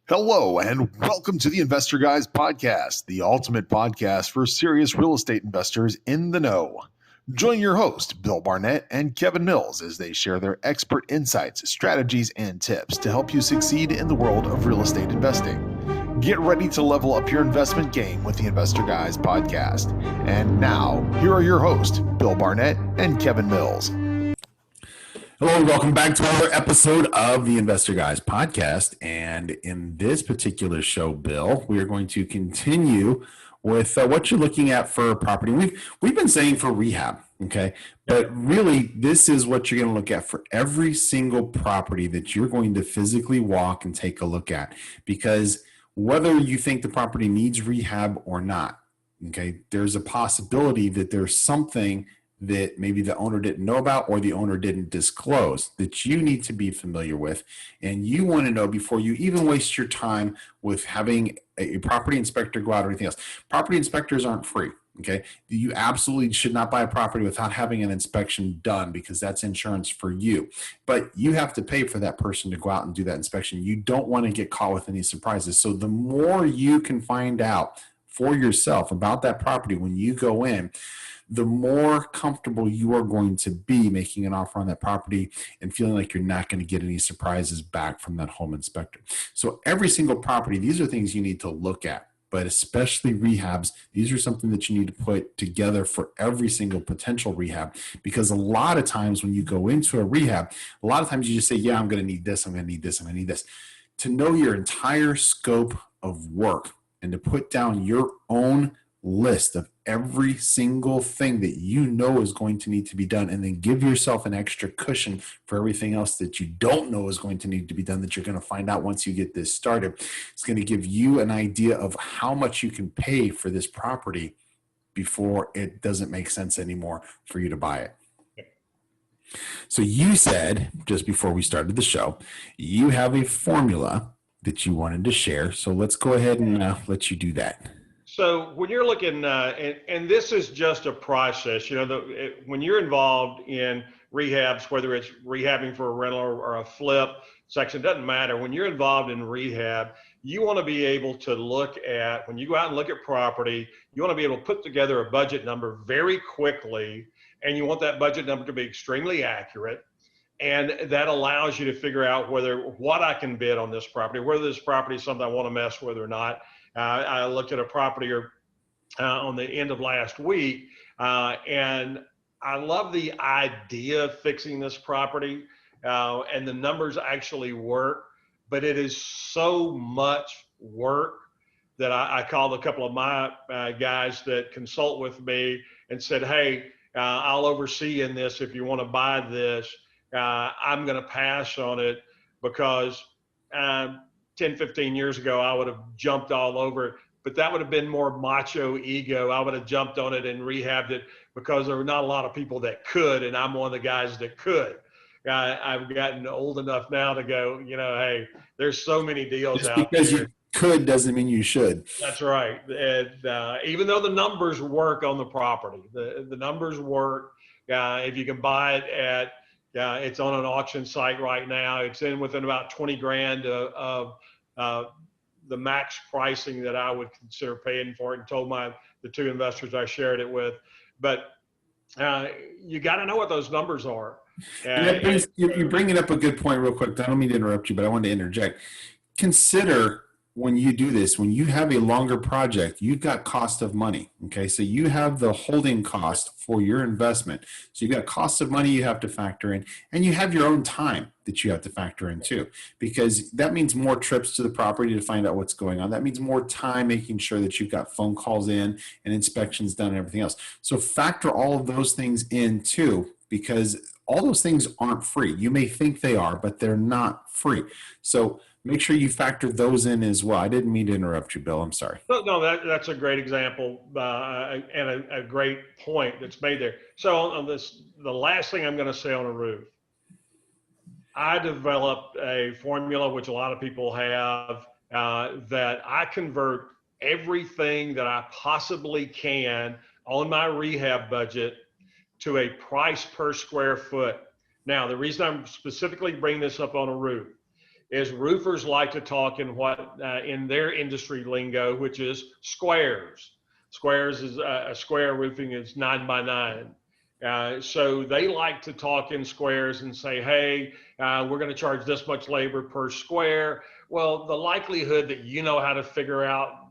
Hello, and welcome to the Investor Guys Podcast, the ultimate podcast for serious real estate investors in the know. Join your host, Bill Barnett and Kevin Mills, as they share their expert insights, strategies, and tips to help you succeed in the world of real estate investing. Get ready to level up your investment game with the Investor Guys Podcast. And now, here are your hosts, Bill Barnett and Kevin Mills. Hello and welcome back to another episode of the Investor Guys Podcast. And in this particular show, Bill, we are going to continue with what you're looking at for property. We've been saying for rehab, okay? But really, this is what you're going to look at for every single property that you're going to physically walk and take a look at. Because whether you think the property needs rehab or not, okay, there's a possibility that there's something that maybe the owner didn't know about or the owner didn't disclose that you need to be familiar with. And you want to know before you even waste your time with having a property inspector go out or anything else. Property inspectors aren't free. Okay. You absolutely should not buy a property without having an inspection done because that's insurance for you. But you have to pay for that person to go out and do that inspection. You don't want to get caught with any surprises. So the more you can find out for yourself about that property when you go in, the more comfortable you are going to be making an offer on that property and feeling like you're not going to get any surprises back from that home inspector. So every single property, these are things you need to look at, but especially rehabs, these are something that you need to put together for every single potential rehab, because a lot of times when you go into a rehab, a lot of times you just say, yeah, I'm going to need this, I'm going to need this, I'm going to need this. To know your entire scope of work and to put down your own list of every single thing that you know is going to need to be done, and then give yourself an extra cushion for everything else that you don't know is going to need to be done that you're going to find out once you get this started. It's going to give you an idea of how much you can pay for this property before it doesn't make sense anymore for you to buy it. So you said, just before we started the show, you have a formula that you wanted to share. So let's go ahead and let you do that. So when you're looking, and this is just a process, when you're involved in rehabs, whether it's rehabbing for a rental or a flip section, doesn't matter. When you're involved in rehab, you want to be able to look at, when you go out and look at property, you want to be able to put together a budget number very quickly, and you want that budget number to be extremely accurate. And that allows you to figure out what I can bid on this property, whether this property is something I want to mess with or not. I looked at a property on the end of last week, and I love the idea of fixing this property, and the numbers actually work, but it is so much work that I called a couple of my guys that consult with me and said, hey, I'll oversee in this. If you want to buy this, I'm going to pass on it because 10, 15 years ago, I would have jumped all over it, but that would have been more macho ego. I would have jumped on it and rehabbed it because there were not a lot of people that could, and I'm one of the guys that could. I've gotten old enough now to go, hey, there's so many deals Just out there. Because you could doesn't mean you should. That's right. And even though the numbers work on the property, the numbers work. If you can buy it at, it's on an auction site right now. It's in within about 20 grand of the max pricing that I would consider paying for it, and told the two investors I shared it with. But you got to know what those numbers are. You're bringing up a good point real quick. I don't mean to interrupt you, but I wanted to interject. Consider when you do this, when you have a longer project, you've got cost of money. Okay. So you have the holding cost for your investment. So you've got cost of money you have to factor in, and you have your own time that you have to factor in too, because that means more trips to the property to find out what's going on. That means more time making sure that you've got phone calls in and inspections done and everything else. So factor all of those things in too, because all those things aren't free. You may think they are, but they're not free. So make sure you factor those in as well. I didn't mean to interrupt you, Bill. I'm sorry. No, that's a great example and a great point that's made there. So on this, the last thing I'm going to say on a roof, I developed a formula, which a lot of people have, that I convert everything that I possibly can on my rehab budget to a price per square foot. Now, the reason I'm specifically bringing this up on a roof is roofers like to talk in what in their industry lingo, which is squares. Squares is a square roofing is 9 by 9. So they like to talk in squares and say, hey, we're going to charge this much labor per square. Well, the likelihood that you know how to figure out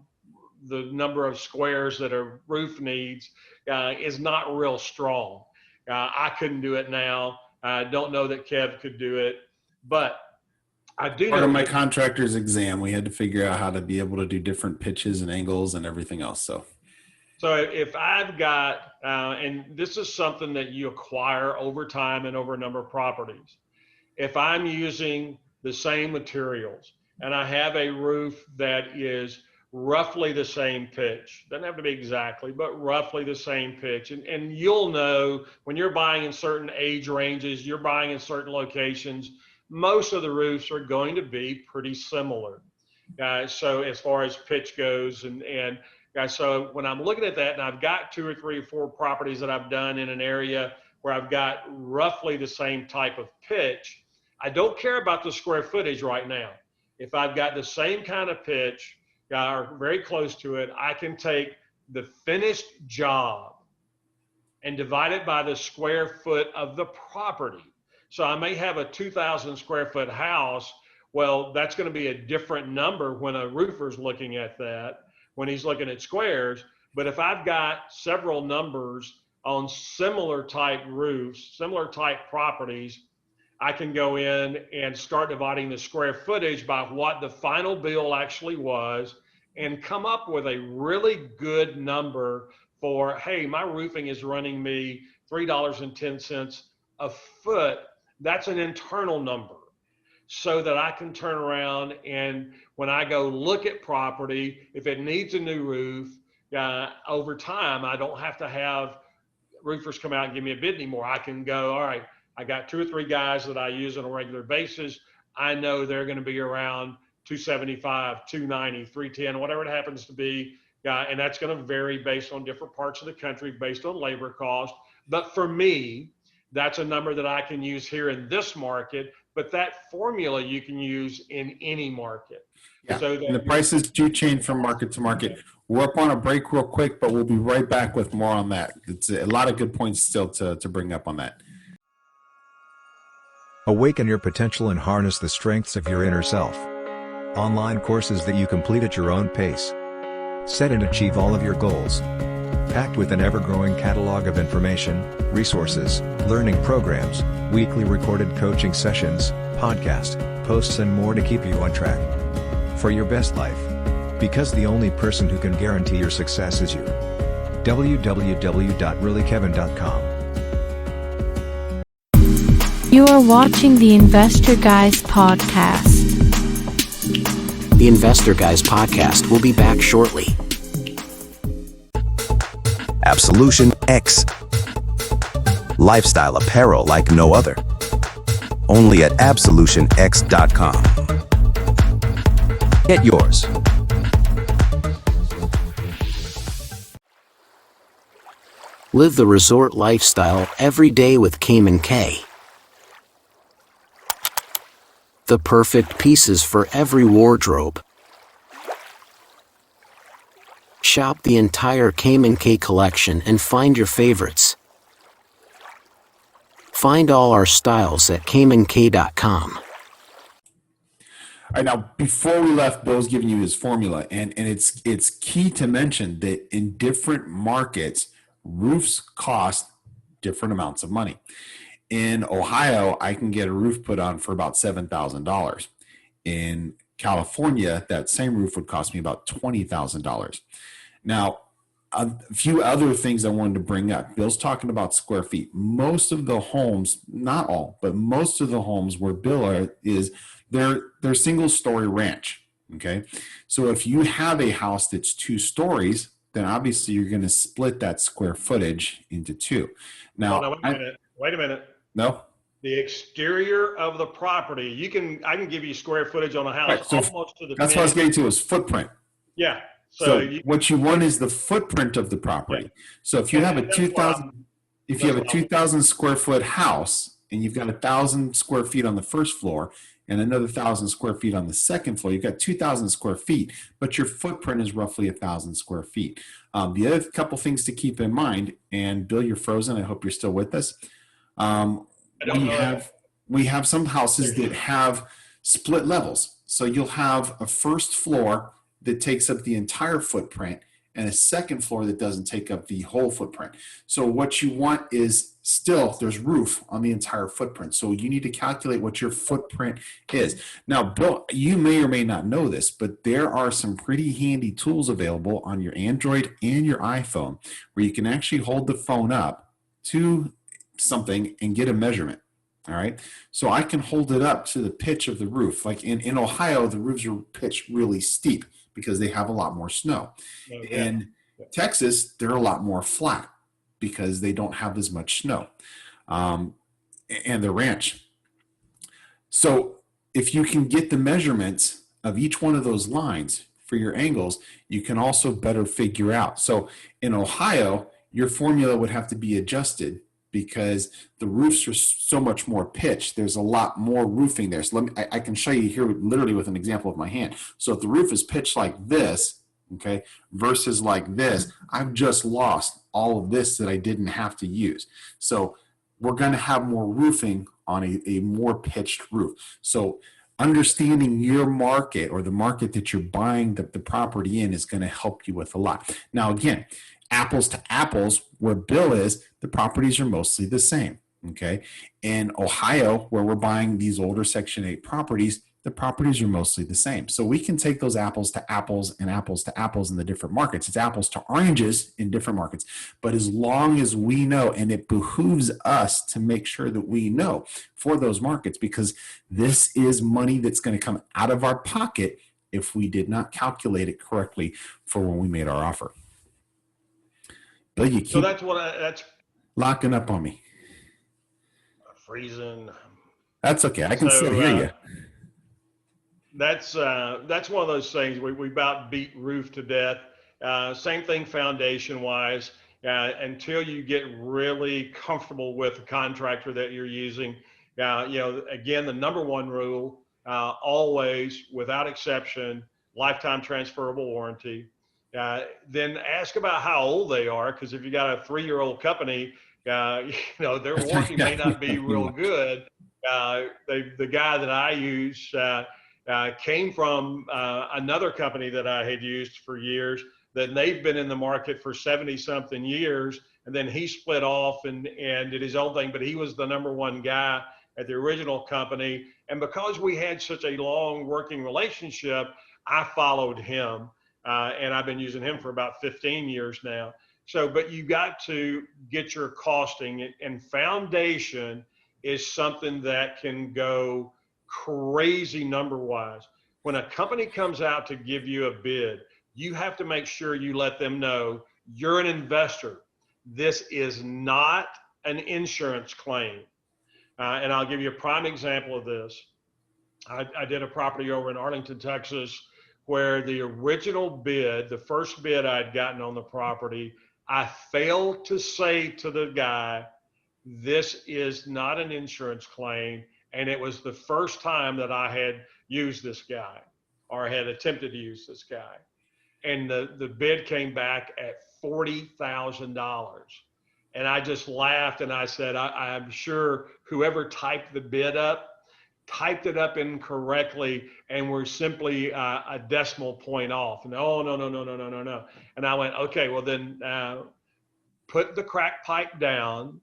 the number of squares that a roof needs is not real strong. I couldn't do it now. I don't know that Kev could do it, but I do Part know of my contractor's exam, we had to figure out how to be able to do different pitches and angles and everything else. So if I've got, and this is something that you acquire over time and over a number of properties. If I'm using the same materials and I have a roof that is roughly the same pitch, doesn't have to be exactly, but roughly the same pitch. And you'll know when you're buying in certain age ranges, you're buying in certain locations, most of the roofs are going to be pretty similar. So as far as pitch goes, so when I'm looking at that and I've got 2 or 3 or 4 properties that I've done in an area where I've got roughly the same type of pitch, I don't care about the square footage right now. If I've got the same kind of pitch or very close to it, I can take the finished job and divide it by the square foot of the property. So I may have a 2,000 square foot house. Well, that's going to be a different number when a roofer's looking at that, when he's looking at squares. But if I've got several numbers on similar type roofs, similar type properties, I can go in and start dividing the square footage by what the final bill actually was and come up with a really good number for, hey, my roofing is running me $3.10 a foot. That's an internal number, so that I can turn around and when I go look at property, if it needs a new roof, over time, I don't have to have roofers come out and give me a bid anymore. I can go, all right, I got 2 or 3 guys that I use on a regular basis. I know they're going to be around 275, 290, 310, whatever it happens to be. And that's going to vary based on different parts of the country, based on labor cost. But for me, that's a number that I can use here in this market, but that formula you can use in any market. yeah, So and the prices do change from market to market. We're up on a break real quick, but we'll be right back with more on that. It's a lot of good points still to bring up on that. Awaken your potential and harness the strengths of your inner self. Online courses that you complete at your own pace. Set and achieve all of your goals. Packed with an ever-growing catalog of information, resources, learning programs, weekly recorded coaching sessions, podcast, posts and more to keep you on track for your best life. Because the only person who can guarantee your success is you. www.reallyKevin.com. You are watching the Investor Guys podcast. The Investor Guys podcast will be back shortly. Absolution X. Lifestyle apparel like no other. Only at absolutionx.com. Get yours. Live the resort lifestyle every day with Cayman K. The perfect pieces for every wardrobe. Shop the entire Cayman K collection and find your favorites. Find all our styles at caymank.com. All right, now before we left, Bill's giving you his formula, and it's key to mention that in different markets, roofs cost different amounts of money. In Ohio, I can get a roof put on for about $7,000. In California, that same roof would cost me about $20,000. Now, a few other things I wanted to bring up. Bill's talking about square feet. Most of the homes, not all, but most of the homes where Bill is, they're single-story ranch, okay? So if you have a house that's 2 stories, then obviously you're going to split that square footage into 2. Now, wait a minute. No? The exterior of the property, I can give you square footage on a house Right, so almost to the that's what I was getting to, is footprint. Yeah. So what you want is the footprint of the property. Yeah. So if you have a 2,000 square foot house and you've got 1,000 square feet on the first floor, and another 1,000 square feet on the second floor. You've got 2,000 square feet, but your footprint is roughly 1,000 square feet. The other couple things to keep in mind, and Bill, you're frozen. I hope you're still with us. We have some houses that have split levels. So you'll have a first floor that takes up the entire footprint and a second floor that doesn't take up the whole footprint. So what you want is still, there's roof on the entire footprint. So you need to calculate what your footprint is. Now, Bill, you may or may not know this, but there are some pretty handy tools available on your Android and your iPhone where you can actually hold the phone up to something and get a measurement. All right. So I can hold it up to the pitch of the roof. Like in Ohio, the roofs are pitched really steep because they have a lot more snow. In Texas, they're a lot more flat because they don't have as much snow. And the ranch. So if you can get the measurements of each one of those lines for your angles, you can also better figure out. So in Ohio, your formula would have to be adjusted because the roofs are so much more pitched. There's a lot more roofing there. So I can show you here literally with an example of my hand. So if the roof is pitched like this, okay, versus like this, I've just lost all of this that I didn't have to use. So we're going to have more roofing on a more pitched roof. So understanding your market or the market that you're buying the property in is going to help you with a lot. Now, again, apples to apples, where Bill is, the properties are mostly the same. Okay. In Ohio, where we're buying these older Section 8 properties, the properties are mostly the same. So we can take those apples to apples and apples to apples in the different markets. It's apples to oranges in different markets. But as long as we know, and it behooves us to make sure that we know for those markets, because this is money that's going to come out of our pocket if we did not calculate it correctly for when we made our offer. Bill, you keep So that's locking up on me. Freezing. That's okay. I can still hear you. That's one of those things we about beat roof to death. Same thing foundation wise. Until you get really comfortable with the contractor that you're using, again, the number one rule, always, without exception, lifetime transferable warranty. Then ask about how old they are, because if you got a 3-year-old company, their warranty may not be real good. The guy that I use came from another company that I had used for years, that they've been in the market for 70-something years, and then he split off and did his own thing, but he was the number one guy at the original company. And because we had such a long working relationship, I followed him. And I've been using him for about 15 years now. So, but you got to get your costing, and foundation is something that can go crazy number wise. When a company comes out to give you a bid, you have to make sure you let them know you're an investor. This is not an insurance claim. And I'll give you a prime example of this. I did a property over in Arlington, Texas, where the original bid, the first bid I'd gotten on the property, I failed to say to the guy, this is not an insurance claim. And it was the first time that I had used this guy or had attempted to use this guy. And the bid came back at $40,000. And I just laughed and I said, I'm sure whoever typed the bid up, typed it up incorrectly and we're simply a decimal point off. No. And I went, okay, well then put the crack pipe down.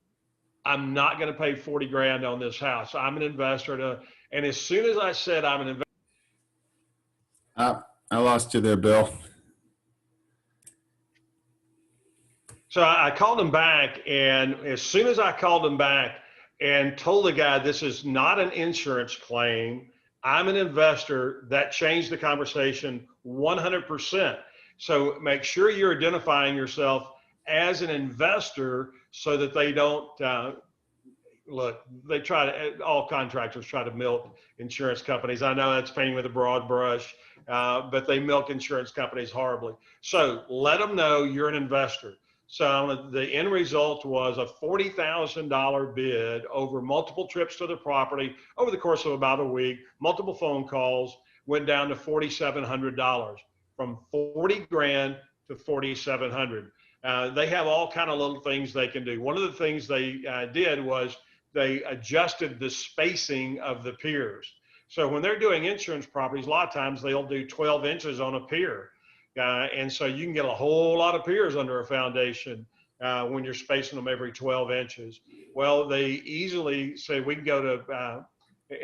I'm not going to pay 40 grand on this house. I'm an investor. And as soon as I said I'm an investor. I lost you there, Bill. So I called him back, and as soon as I called him back and told the guy, this is not an insurance claim, I'm an investor, that changed the conversation 100%. So make sure you're identifying yourself as an investor so that they don't, all contractors try to milk insurance companies. I know that's painting with a broad brush, but they milk insurance companies horribly. So let them know you're an investor. So the end result was a $40,000 bid over multiple trips to the property over the course of about a week, multiple phone calls, went down to $4,700, from 40 grand to 4,700. They have all kind of little things they can do. One of the things they did was they adjusted the spacing of the piers. So when they're doing insurance properties, a lot of times they'll do 12 inches on a pier. And so you can get a whole lot of piers under a foundation when you're spacing them every 12 inches. Well, they easily say we can go to,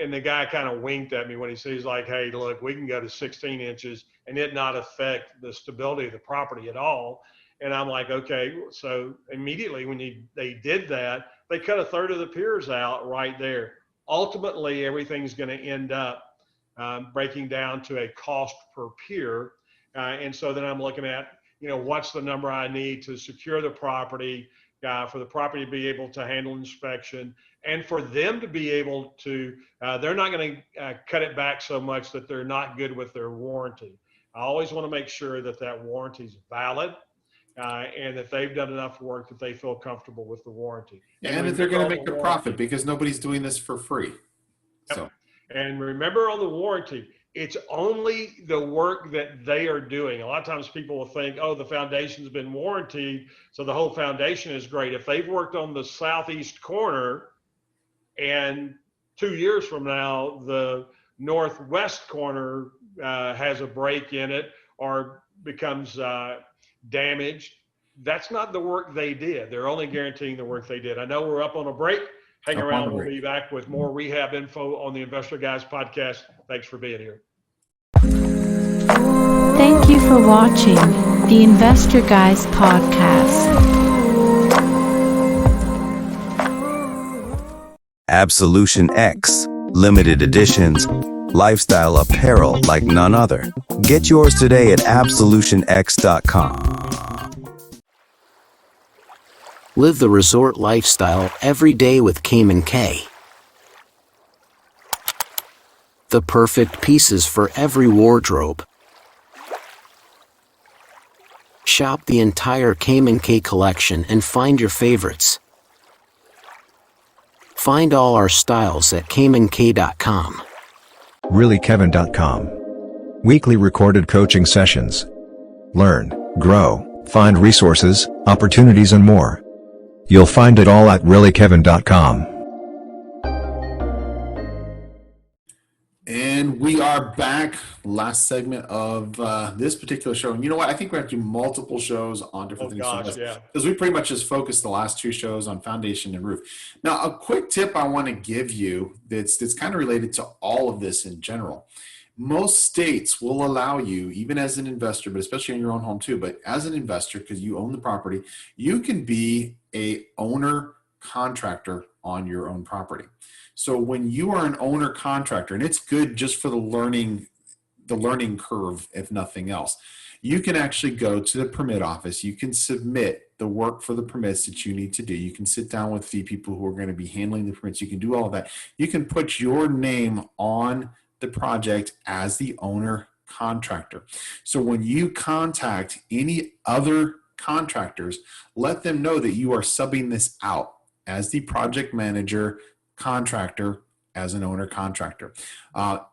and the guy kind of winked at me when he says like, hey, look, we can go to 16 inches and it not affect the stability of the property at all. And I'm like, okay. So immediately when they did that, they cut a third of the piers out right there. Ultimately, everything's going to end up breaking down to a cost per pier. And so then I'm looking at, what's the number I need to secure the property, for the property to be able to handle inspection, and for them to be able to, they're not going to cut it back so much that they're not good with their warranty. I always want to make sure that that warranty is valid, and that they've done enough work that they feel comfortable with the warranty. And that they're going to make a profit, because nobody's doing this for free. Yep. So, and remember, on the warranty, it's only the work that they are doing. A lot of times people will think, oh, the foundation's been warranted, so the whole foundation is great. If they've worked on the southeast corner and 2 years from now, the northwest corner has a break in it or becomes damaged, that's not the work they did. They're only guaranteeing the work they did. I know we're up on a break. Hang around. We'll be back with more rehab info on the Investor Guys podcast. Thanks for being here. Thank you for watching the Investor Guys podcast. Absolution X. Limited editions. Lifestyle apparel like none other. Get yours today at absolutionx.com. Live the resort lifestyle every day with Cayman K. The perfect pieces for every wardrobe. Shop the entire Cayman K collection and find your favorites. Find all our styles at caymank.com. reallykevin.com. Weekly recorded coaching sessions. Learn, grow, find resources, opportunities and more. You'll find it all at reallykevin.com. and we are back. Last segment of this particular show. And you know what? I think we're going to do multiple shows on different things. Gosh, yeah. Because we pretty much just focused the last two shows on foundation and roof. Now, a quick tip I want to give you that's kind of related to all of this in general. Most states will allow you, even as an investor, but especially in your own home too, but as an investor, because you own the property, you can be a owner contractor on your own property. So when you are an owner contractor, and it's good just for the learning curve, if nothing else, you can actually go to the permit office. You can submit the work for the permits that you need to do. You can sit down with the people who are going to be handling the permits. You can do all of that. You can put your name on the project as the owner contractor. So when you contact any other contractors, let them know that you are subbing this out as the project manager contractor, as an owner contractor.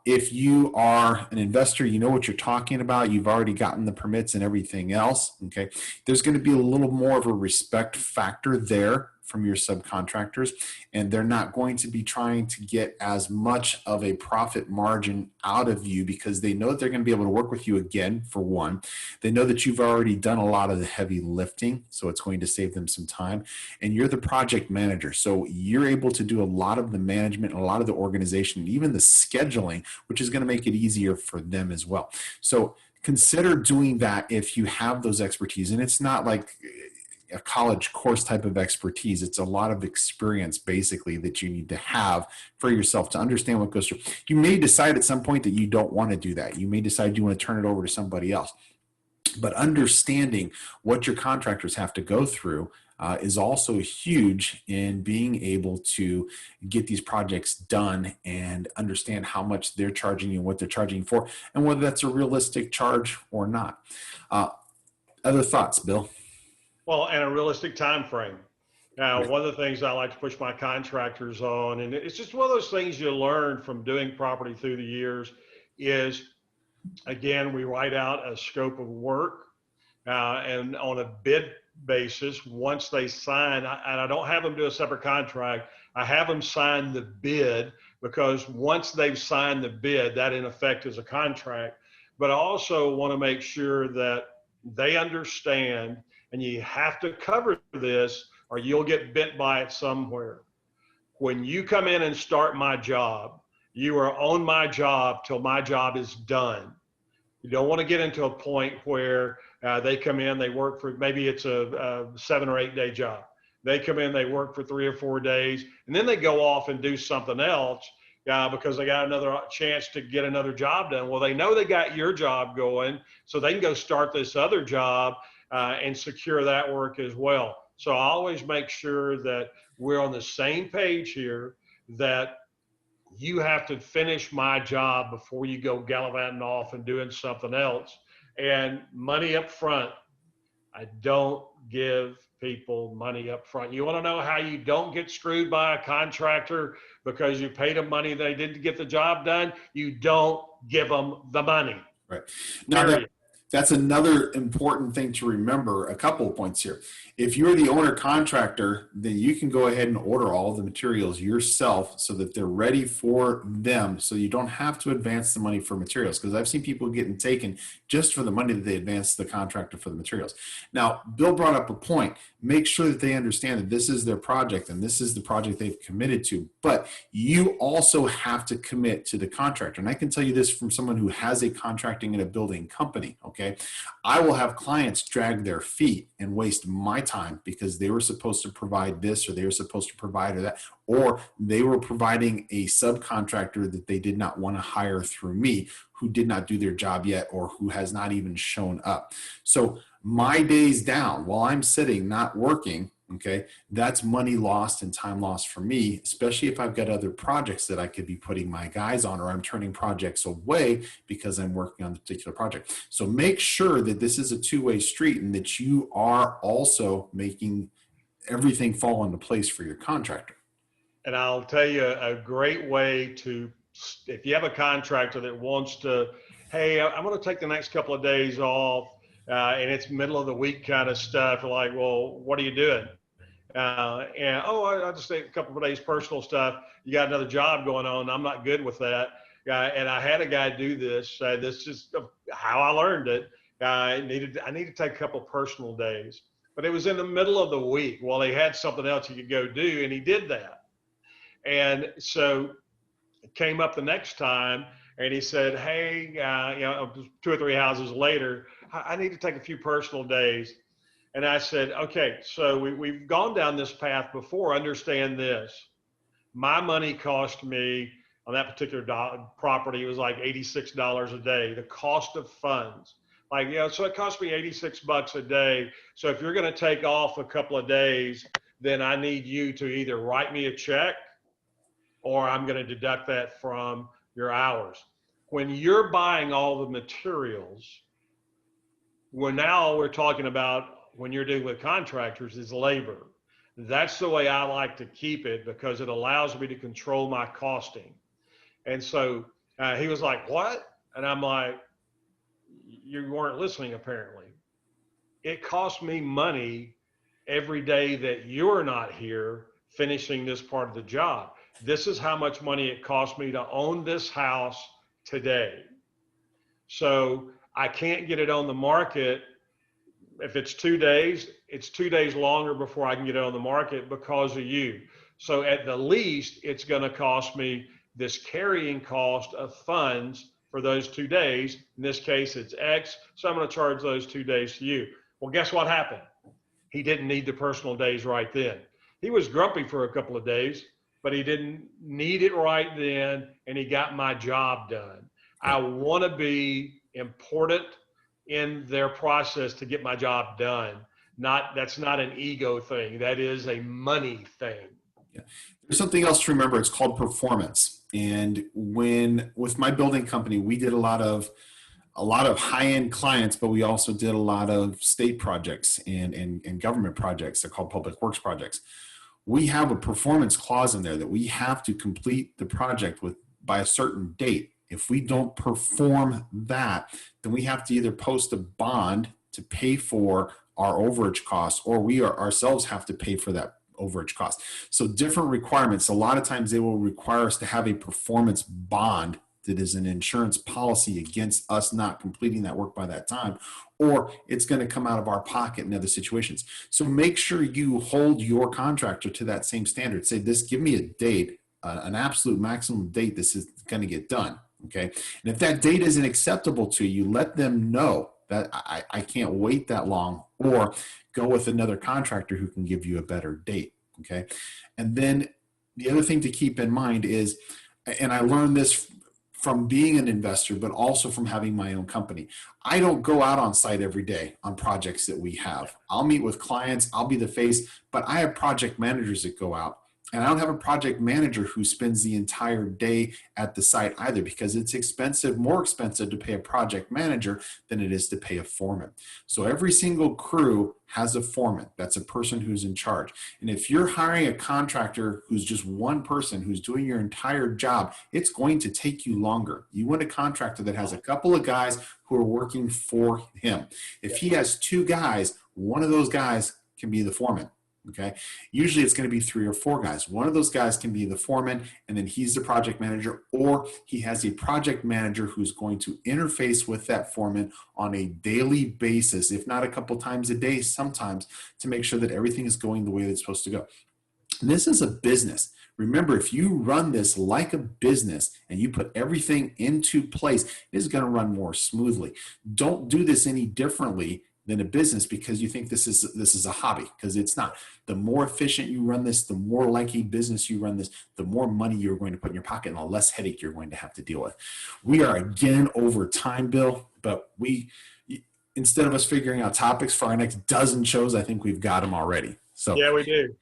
If you are an investor, you know what you're talking about. You've already gotten the permits and everything else. Okay, there's going to be a little more of a respect factor there from your subcontractors, and they're not going to be trying to get as much of a profit margin out of you because they know that they're going to be able to work with you again. For one, they know that you've already done a lot of the heavy lifting, so it's going to save them some time. And you're the project manager, so you're able to do a lot of the management, a lot of the organization, and even the scheduling, which is going to make it easier for them as well. So consider doing that if you have those expertise. And it's not like a college course type of expertise. It's a lot of experience basically that you need to have for yourself to understand what goes through. You may decide at some point that you don't want to do that. You may decide you want to turn it over to somebody else. But understanding what your contractors have to go through is also huge in being able to get these projects done and understand how much they're charging you and what they're charging for, and whether that's a realistic charge or not. Other thoughts, Bill? Well, and a realistic time frame. Now, one of the things I like to push my contractors on, and it's just one of those things you learn from doing property through the years, is again, we write out a scope of work, and on a bid basis, once they sign, and I don't have them do a separate contract, I have them sign the bid, because once they've signed the bid, that in effect is a contract. But I also want to make sure that they understand, and you have to cover this or you'll get bit by it somewhere. When you come in and start my job, you are on my job till my job is done. You don't want to get into a point where they come in, they work for, maybe it's a 7 or 8 day job. They come in, they work for 3 or 4 days, and then they go off and do something else because they got another chance to get another job done. Well, they know they got your job going, so they can go start this other job and secure that work as well. So I always make sure that we're on the same page here, that you have to finish my job before you go gallivanting off and doing something else. And money up front, I don't give people money up front. You want to know how you don't get screwed by a contractor because you paid them money they didn't get the job done? You don't give them the money. Right. Now, Period. that's another important thing to remember. A couple of points here. If you're the owner contractor, then you can go ahead and order all of the materials yourself so that they're ready for them, so you don't have to advance the money for materials, because I've seen people getting taken just for the money that they advanced the contractor for the materials. Now, Bill brought up a point. Make sure that they understand that this is their project and this is the project they've committed to, but you also have to commit to the contractor. And I can tell you this from someone who has a contracting and a building company, okay? I will have clients drag their feet and waste my time because they were supposed to provide this, or they were supposed to provide or that, or they were providing a subcontractor that they did not want to hire through me, who did not do their job yet, or who has not even shown up. So my days down while I'm sitting not working, okay, that's money lost and time lost for me, especially if I've got other projects that I could be putting my guys on, or I'm turning projects away because I'm working on the particular project. So make sure that this is a two-way street and that you are also making everything fall into place for your contractor. And I'll tell you a great way to, if you have a contractor that wants to, hey, I'm going to take the next couple of days off, and it's middle of the week kind of stuff. You're like, well, what are you doing? I just take a couple of days personal stuff. You got another job going on. I'm not good with that. And I had a guy do this. This is how I learned it. I need to take a couple of personal days, but it was in the middle of the week. Well, he had something else he could go do, and he did that. And so it came up the next time, and he said, hey, 2 or 3 houses later, I need to take a few personal days. And I said, okay, so we've gone down this path before. Understand this. My money cost me on that particular property, it was like $86 a day, the cost of funds. So it cost me $86 a day. So if you're going to take off a couple of days, then I need you to either write me a check, or I'm going to deduct that from your hours. When you're buying all the materials, we're talking about, when you're dealing with contractors, is labor. That's the way I like to keep it, because it allows me to control my costing. And so he was like, what? And I'm like, you weren't listening apparently. It costs me money every day that you're not here finishing this part of the job. This is how much money it cost me to own this house today. So I can't get it on the market. If it's 2 days, it's 2 days longer before I can get it on the market because of you. So at the least, it's going to cost me this carrying cost of funds for those 2 days. In this case, it's X. So I'm going to charge those 2 days to you. Well, guess what happened? He didn't need the personal days right then. He was grumpy for a couple of days, but he didn't need it right then, and he got my job done. I want to be important in their process to get my job done. That's not an ego thing. That is a money thing. Yeah. There's something else to remember. It's called performance. And with my building company, we did a lot of a lot of high-end clients, but we also did a lot of state projects and government projects. They're called public works projects. We have a performance clause in there that we have to complete the project by a certain date. If we don't perform that, then we have to either post a bond to pay for our overage costs, or we ourselves have to pay for that overage cost. So different requirements. A lot of times they will require us to have a performance bond that is an insurance policy against us not completing that work by that time, or it's going to come out of our pocket in other situations. So make sure you hold your contractor to that same standard. Say, give me a date, an absolute maximum date this is going to get done. Okay. And if that date isn't acceptable to you, let them know that I can't wait that long, or go with another contractor who can give you a better date. Okay. And then the other thing to keep in mind is, and I learned this from being an investor, but also from having my own company. I don't go out on site every day on projects that we have. I'll meet with clients, I'll be the face, but I have project managers that go out. And I don't have a project manager who spends the entire day at the site either, because it's more expensive to pay a project manager than it is to pay a foreman. So every single crew has a foreman. That's a person who's in charge. And if you're hiring a contractor who's just one person who's doing your entire job, it's going to take you longer. You want a contractor that has a couple of guys who are working for him. If he has two guys, one of those guys can be the foreman. Okay. Usually it's going to be 3 or 4 guys. One of those guys can be the foreman, and then he's the project manager, or he has a project manager who's going to interface with that foreman on a daily basis, if not a couple times a day sometimes, to make sure that everything is going the way that it's supposed to go. And this is a business. Remember, if you run this like a business and you put everything into place, it is going to run more smoothly. Don't do this any differently than a business because you think this is a hobby, because it's not. The more efficient you run this, the more like a business you run this, the more money you're going to put in your pocket and the less headache you're going to have to deal with. We are again over time, Bill, but instead of us figuring out topics for our next dozen shows, I think we've got them already. So yeah, we do.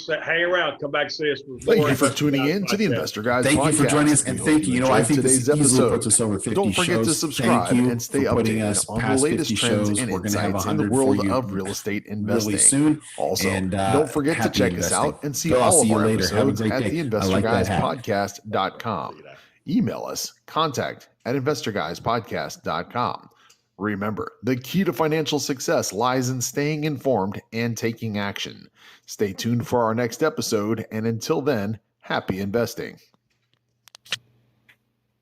Hang around. Come back, see us. Thank you for tuning in to the Investor Guys podcast. Thank you for joining us, and thank you. I think today's this easily episode. puts us over 50 Don't forget shows. to subscribe and stay updated on the latest trends and insights in the world of real estate investing. Really soon. Also, and, don't forget to check us out and see Bill, all of you our later. episodes at the theinvestorguyspodcast.com. Email us, contact@investorguyspodcast.com. Remember, the key to financial success lies in staying informed and taking action. Stay tuned for our next episode, and until then, happy investing.